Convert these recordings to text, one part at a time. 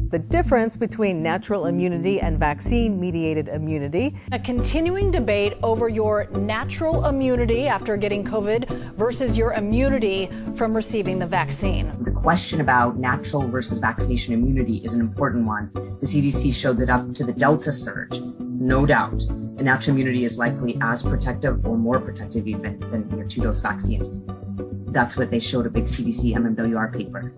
the difference between natural immunity and vaccine-mediated immunity. A continuing debate over your natural immunity after getting COVID versus your immunity from receiving the vaccine. The question about natural versus vaccination immunity is an important one. The CDC showed that up to the Delta surge, no doubt, the natural immunity is likely as protective or more protective even than your two-dose vaccines. That's what they showed a big CDC MMWR paper.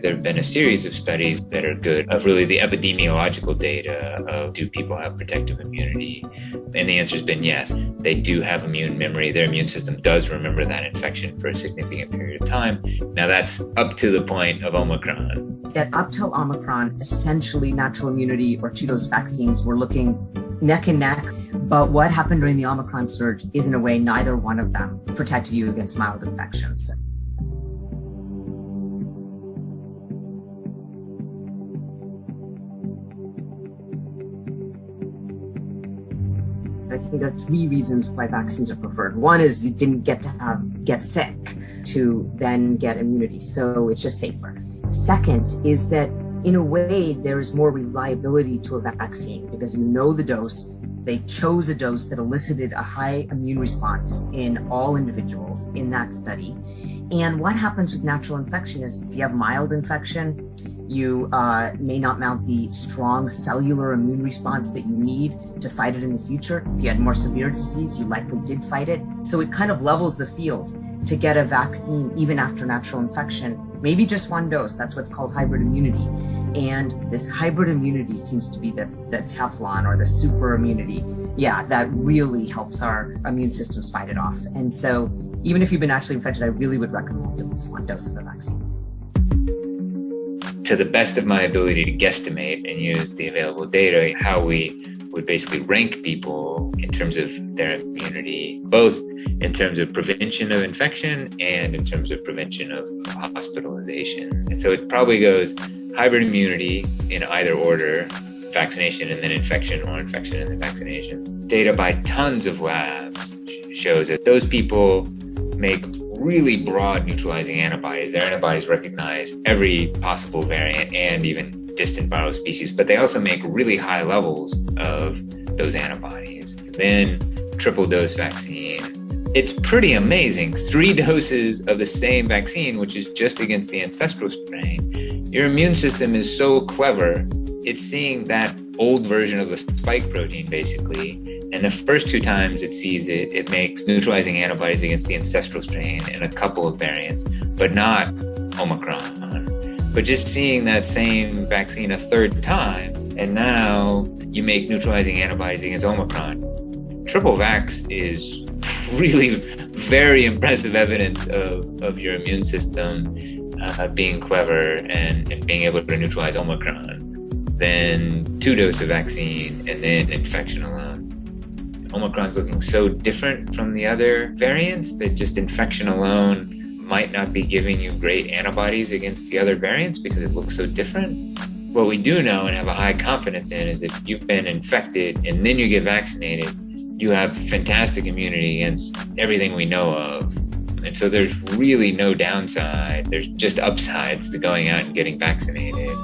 There have been a series of studies that are good of really the epidemiological data of do people have protective immunity? And the answer has been yes. They do have immune memory. Their immune system does remember that infection for a significant period of time. Now that's up to the point of Omicron. That up till Omicron, essentially natural immunity or two-dose vaccines were looking neck and neck. But what happened during the Omicron surge is in a way neither one of them protected you against mild infections. I think there are three reasons why vaccines are preferred. One is you didn't get sick to then get immunity, so it's just safer. Second is that in a way there is more reliability to a vaccine because you know the dose. They chose a dose that elicited a high immune response in all individuals in that study. And what happens with natural infection is if you have mild infection, you may not mount the strong cellular immune response that you need to fight it in the future. If you had more severe disease, you likely did fight it. So it kind of levels the field to get a vaccine even after natural infection, maybe just one dose. That's what's called hybrid immunity. And this hybrid immunity seems to be the Teflon or the super immunity. Yeah, that really helps our immune systems fight it off. And so even if you've been naturally infected, I really would recommend at least one dose of the vaccine. To the best of my ability to guesstimate and use the available data, how we would basically rank people in terms of their immunity, both in terms of prevention of infection and in terms of prevention of hospitalization. And so it probably goes hybrid immunity in either order, vaccination and then infection, or infection and then vaccination. Data by tons of labs shows that those people make really broad neutralizing antibodies. Their antibodies recognize every possible variant and even distant viral species, but they also make really high levels of those antibodies. Then triple dose vaccine. It's pretty amazing. 3 doses of the same vaccine, which is just against the ancestral strain. Your immune system is so clever. It's seeing that old version of the spike protein, basically. And the first 2 times it sees it, it makes neutralizing antibodies against the ancestral strain and a couple of variants, but not Omicron. But just seeing that same vaccine a 3rd time, and now you make neutralizing antibodies against Omicron. Triple vax is really very impressive evidence of your immune system being clever and being able to neutralize Omicron. Then 2 doses of vaccine and then infection alone. Omicron's looking so different from the other variants that just infection alone might not be giving you great antibodies against the other variants because it looks so different. What we do know and have a high confidence in is if you've been infected and then you get vaccinated, you have fantastic immunity against everything we know of. And so there's really no downside. There's just upsides to going out and getting vaccinated.